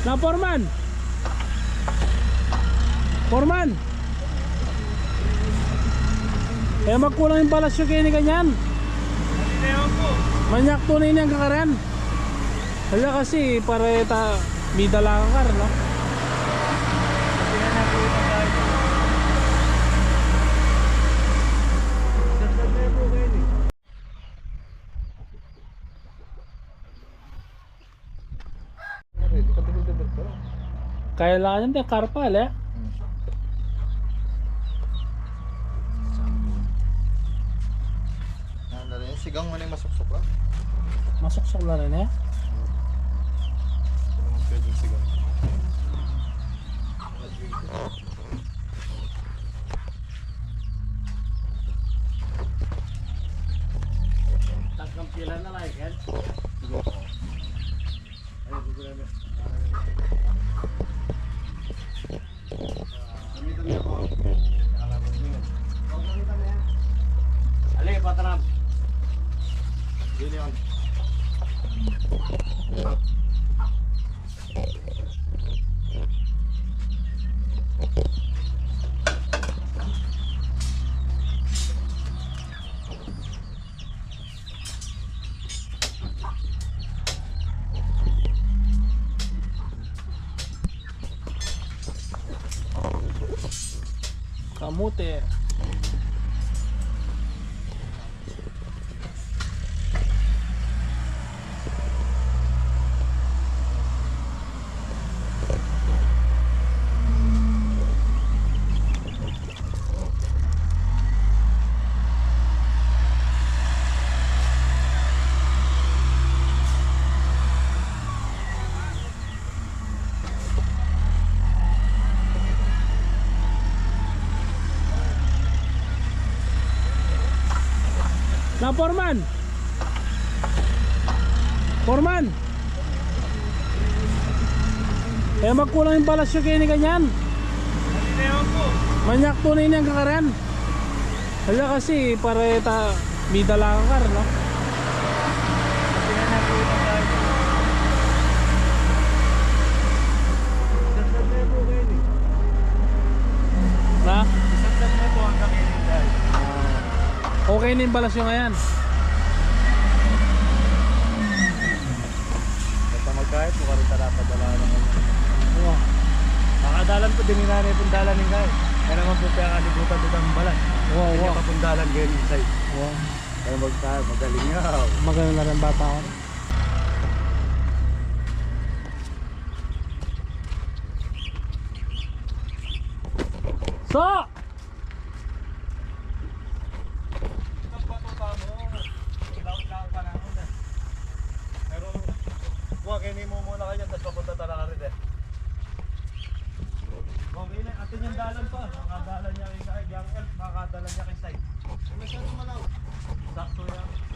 Na Foreman. Foreman. Eh magkulang yung balas yung kini ganyan. Manyak tunay niyang kakaran. Hala kasi para may dala kakar, no? Kailangan din karpal eh. Sigang mo na yung masuksok lang. Masuksok na rin eh. Ito naman pwedeng sigang. Tagkampilan na lang yan. Ali, patram. Gini on. Kamote. Na Foreman. Foreman. Eh magkulang yung balas yung kini ganyan. Manyak tunay niyang kakaran. Hala kasi para may dala kakar, no? Na? Okay na yung balas yung ngayon. Basta magkahit mo karoon dapat dala naman. Oo. Nakadalan po din nanay pundalan ng guys. Kaya naman po kaya kalibutan doon ang balas. Wow, Kaya wow. papundalan kayo inside. Wow. Kaya magkahit, magaling nga. Maganda na rin bata ko. So! Huwag, kinin mo muna kayo, tapos papunta talaga rin eh. Okay na, atin yung dalan pa. Makadalan niya kay Young Elf, makadalan niya kay Side. Sakto yan.